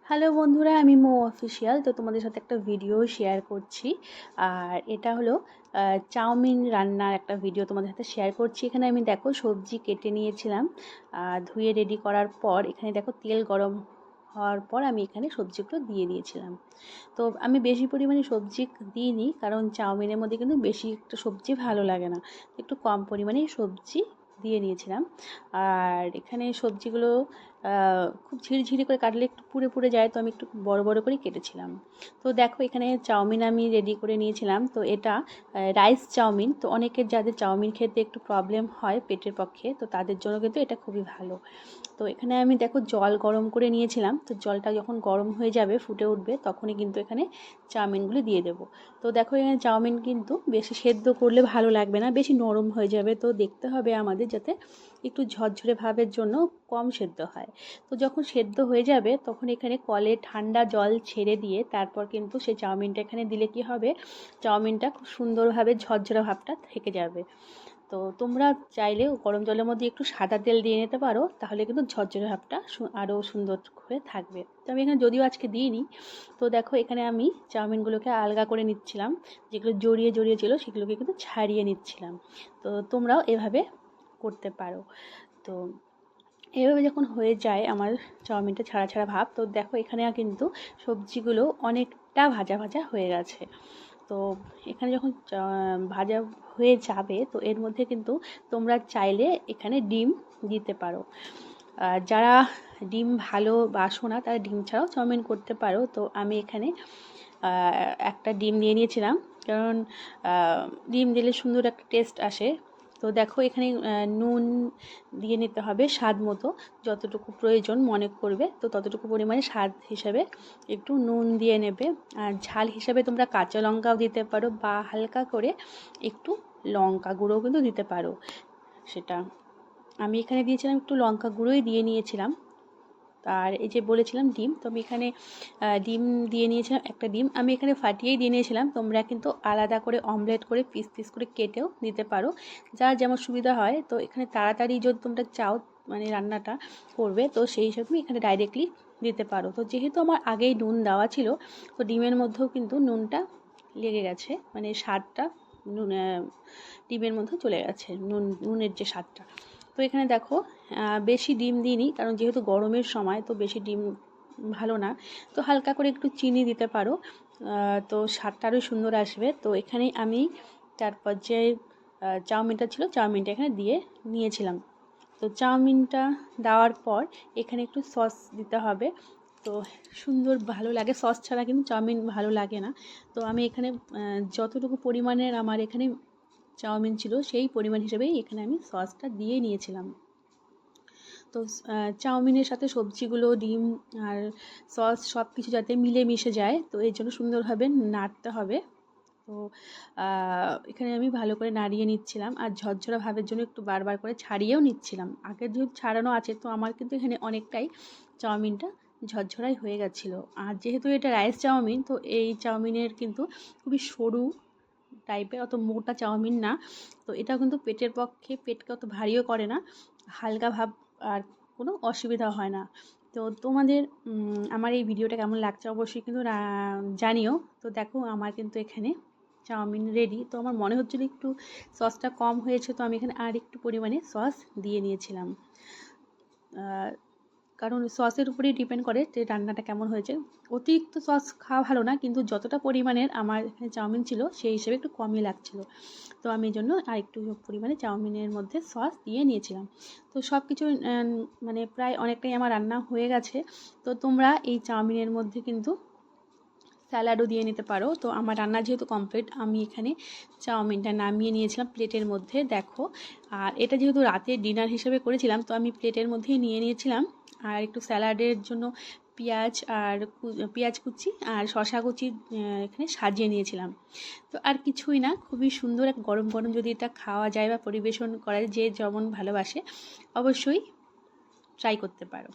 Hello বন্ধুরা, আমি মো official. তো তোমাদের সাথে একটা ভিডিও শেয়ার করছি। আর এটা হলো চাউমিন রান্নার একটা ভিডিও তোমাদের সাথে শেয়ার করছি। এখানে আমি দেখো সবজি কেটে নিয়েছিলাম, ধুয়ে রেডি করার পর এখানে দেখো তেল গরম হওয়ার পর আমি এখানে সবজিগুলো দিয়ে দিয়েছিলাম। তো আমি বেশি পরিমাণে সবজি দিইনি, কারণ চাউমিনের মধ্যে কিন্তু বেশি একটা সবজি ভালো লাগে না। একটু কম পরিমাণেই সবজি দিয়ে নিয়েছিলাম। আর এখানে সবজিগুলো খুব ঝিরিঝিরি করে কাটলে একটু পুড়ে পুড়ে যায়, তো আমি একটু বড় বড় করেই কেটেছিলাম। তো দেখো এখানে চাউমিন আমি রেডি করে নিয়েছিলাম। তো এটা রাইস চাউমিন। তো অনেকের যাদের চাউমিন খেতে একটু প্রবলেম হয় পেটের পক্ষে, তো তাদের জন্য কিন্তু এটা খুবই ভালো। তো এখানে আমি দেখো জল গরম করে নিয়েছিলাম। তো জলটা যখন গরম হয়ে যাবে, ফুটে উঠবে, তখনই কিন্তু এখানে চাউমিনগুলি দিয়ে দেবো। তো দেখো এখানে চাউমিন কিন্তু বেশি সেদ্ধ করলে ভালো লাগবে না, বেশি নরম হয়ে যাবে। তো দেখতে হবে আমাদের যাতে একটু ঝরঝরে ভাবের জন্য কম সেদ্ধ হয়। তো যখন সেদ্ধ হয়ে যাবে তখন এখানে কলে ঠান্ডা জল ছেড়ে দিয়ে তারপর কিন্তু সেই চাউমিনটা এখানে দিলে কি হবে, চাউমিনটা খুব সুন্দরভাবে ঝরঝরে ভাবটা থেকে যাবে। তো তোমরা চাইলেও গরম জলের মধ্যে একটু সাদা তেল দিয়ে নিতে পারো, তাহলে কিন্তু ঝরঝরে ভাবটা আরও সুন্দর হয়ে থাকবে। তো আমি এখানে যদিও আজকে দিইনি। তো দেখো এখানে আমি চাউমিনগুলোকে আলগা করে নিচ্ছিলাম, যেগুলো জড়িয়ে জড়িয়ে ছিল সেগুলোকে কিন্তু ছাড়িয়ে নিচ্ছিলাম। তো তোমরাও এভাবে করতে পারো। তো এভাবে যখন হয়ে যায় আমার চাউমিনটা ছাড়া ছাড়া ভাব, তো দেখো এখানে কিন্তু সবজিগুলো অনেকটা ভাজা ভাজা হয়ে গেছে। তো এখানে যখন ভাজা হয়ে যাবে, তো এর মধ্যে কিন্তু তোমরা চাইলে এখানে ডিম দিতে পারো। যারা ডিম ভালোবাসো না তারা ডিম ছাড়াও চাউমিন করতে পারো। তো আমি এখানে একটা ডিম দিয়ে নিয়েছিলাম, কারণ ডিম দিলে সুন্দর একটা টেস্ট আসে। তো দেখো এখানে নুন দিয়ে নিতে হবে স্বাদ মতো, যতটুকু প্রয়োজন মনে করবে তো ততটুকু পরিমাণে স্বাদ হিসাবে একটু নুন দিয়ে নেবে। আর ঝাল হিসাবে তোমরা কাঁচা লঙ্কাও দিতে পারো, বা হালকা করে একটু লঙ্কা গুঁড়োও কিন্তু দিতে পারো। সেটা আমি এখানে দিয়েছিলাম, একটু লঙ্কা গুঁড়োই দিয়ে নিয়েছিলাম। আর এই যে বলেছিলাম ডিম, তো আমি এখানে ডিম দিয়ে নিয়েছিলাম। একটা ডিম আমি এখানে ফাটিয়েই দিয়ে নিয়েছিলাম। তোমরা কিন্তু আলাদা করে অমলেট করে পিস পিস করে কেটেও দিতে পারো, যার যেমন সুবিধা হয়। তো এখানে তাড়াতাড়ি যদি তোমরা চাও মানে রান্নাটা করবে, তো সেই হিসাবে এখানে ডাইরেক্টলি দিতে পারো। তো যেহেতু আমার আগেই নুন দেওয়া ছিল, তো ডিমের মধ্যেও কিন্তু নুনটা লেগে গেছে, মানে স্বাদটা নুন ডিমের মধ্যে চলে গেছে, নুনের যে স্বাদটা। তো এখানে দেখো বেশি ডিম দিইনি, কারণ যেহেতু গরমের সময়, তো বেশি ডিম ভালো না। তো হালকা করে একটু চিনি দিতে পারো, তো স্বাদটা আরও সুন্দর আসবে। তো এখানে আমি তারপর যে চাউমিনটা ছিল, চাউমিনটা এখানে দিয়ে নিয়েছিলাম। তো চাউমিনটা দেওয়ার পর এখানে একটু সস দিতে হবে। তো সুন্দর ভালো লাগে, সস ছাড়া কিন্তু চাউমিন ভালো লাগে না। তো আমি এখানে যতটুকু পরিমাণের আমার এখানে চাউমিন ছিল, সেই পরিমাণ হিসেবেই এখানে আমি সসটা দিয়ে নিয়েছিলাম। তো চাউমিনের সাথে সবজিগুলো, ডিম আর সস সব কিছু যাতে মিলেমিশে যায়, তো এর জন্য সুন্দরভাবে নাড়তে হবে। তো এখানে আমি ভালো করে নাড়িয়ে নিচ্ছিলাম, আর ঝরঝরা ভাবের জন্য একটু বারবার করে ছাড়িয়েও নিচ্ছিলাম। আগে যেহেতু ছাড়ানো আছে, তো আমার কিন্তু এখানে অনেকটাই চাউমিনটা ঝরঝরাই হয়ে গেছিলো। আর যেহেতু এটা রাইস চাউমিন, তো এই চাউমিনের কিন্তু খুবই সরু টাইপের, অত মোটা চাউমিন না। তো এটা কিন্তু পেটের পক্ষে, পেটকে অত ভারীও করে না, হালকা ভাব, আর কোনো অসুবিধা হয় না। তো তোমাদের আমার এই ভিডিওটা কেমন লাগছে অবশ্যই কিন্তু জানিও। তো দেখো আমার কিন্তু এখানে চাউমিন রেডি। তো আমার মনে হচ্ছিলো একটু সসটা কম হয়েছে, তো আমি এখানে আর একটু পরিমাণে সস দিয়ে নিয়েছিলাম। কারণ সসের উপরেই ডিপেন্ড করে যে রান্নাটা কেমন হয়েছে। অতিরিক্ত সস খাওয়া ভালো না, কিন্তু যতটা পরিমাণের আমার এখানে চাউমিন ছিল সেই হিসেবে একটু কমই লাগছিলো। তো আমি এই জন্য আর একটু পরিমাণে চাউমিনের মধ্যে সস দিয়ে নিয়েছিলাম। তো সব কিছু মানে প্রায় অনেকটাই আমার রান্না হয়ে গেছে। তো তোমরা এই চাউমিনের মধ্যে কিন্তু স্যালাডও দিয়ে নিতে পারো। তো আমার রান্না যেহেতু কমপ্লিট, আমি এখানে চাউমিনটা নামিয়ে নিয়েছিলাম প্লেটের মধ্যে, দেখো। আর এটা যেহেতু রাতে ডিনার হিসেবে করেছিলাম, তো আমি প্লেটের মধ্যেই নিয়ে নিয়েছিলাম। আর একটু স্যালাডের জন্য পেঁয়াজ কুচি আর শসা কুচি এখানে সাজিয়ে নিয়েছিলাম। তো আর কিছুই না, খুবই সুন্দর এক গরম গরম যদি এটা খাওয়া যায় বা পরিবেশন করা যায়, যে যেমন ভালোবাসে অবশ্যই ট্রাই করতে পারো।